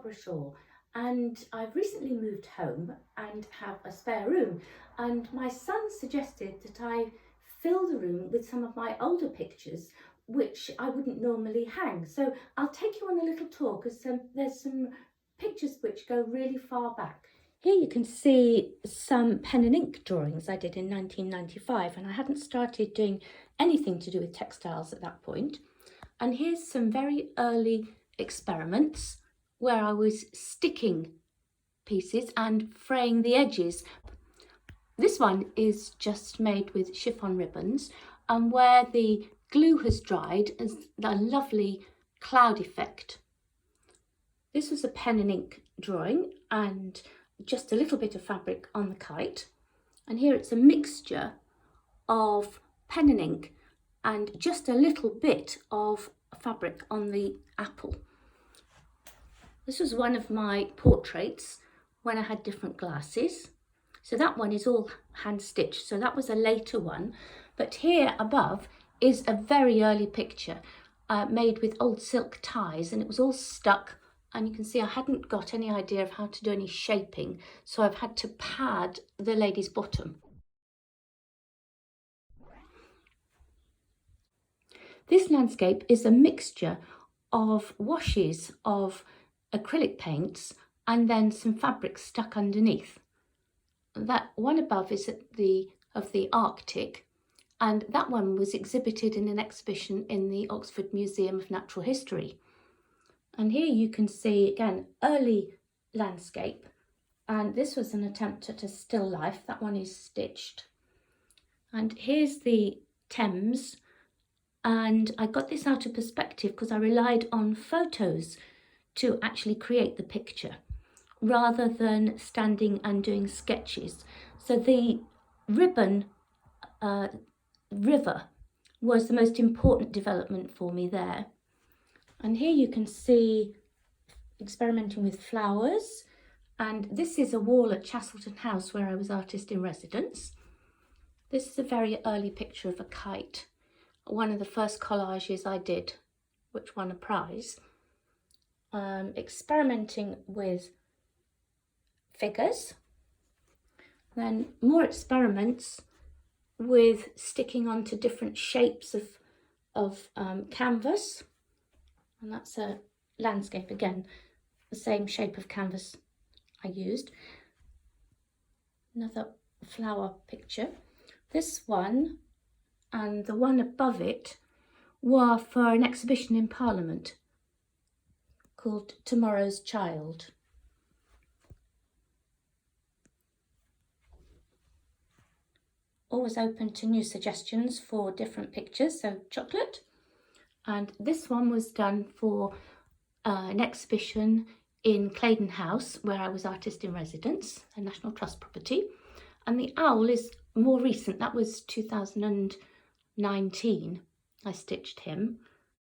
Barbara Shaw, and I've recently moved home and have a spare room, and my son suggested that I fill the room with some of my older pictures which I wouldn't normally hang. So I'll take you on a little tour because there's some pictures which go really far back. Here you can see some pen and ink drawings I did in 1995, and I hadn't started doing anything to do with textiles at that point. And here's some very early experiments where I was sticking pieces and fraying the edges. This one is just made with chiffon ribbons, and where the glue has dried is a lovely cloud effect. This was a pen and ink drawing and just a little bit of fabric on the kite. And here it's a mixture of pen and ink and just a little bit of fabric on the apple. This was one of my portraits when I had different glasses. So that one is all hand stitched, so that was a later one. But here above is a very early picture made with old silk ties, and it was all stuck. And you can see I hadn't got any idea of how to do any shaping, so I've had to pad the lady's bottom. This landscape is a mixture of washes of acrylic paints and then some fabric stuck underneath. That one above is of the Arctic, and that one was exhibited in an exhibition in the Oxford Museum of Natural History. And here you can see, again, early landscape. And this was an attempt at a still life. That one is stitched. And here's the Thames. And I got this out of perspective because I relied on photos to actually create the picture rather than standing and doing sketches. So the Ribbon River was the most important development for me there. And here you can see experimenting with flowers. And this is a wall at Chastleton House where I was artist in residence. This is a very early picture of a kite. One of the first collages I did, which won a prize. Experimenting with figures. Then more experiments with sticking onto different shapes of canvas. And that's a landscape again, the same shape of canvas I used. Another flower picture. This one and the one above it were for an exhibition in Parliament called Tomorrow's Child. Always open to new suggestions for different pictures, so chocolate. And this one was done for an exhibition in Claydon House, where I was artist in residence, a National Trust property. And the owl is more recent, that was 2019, I stitched him.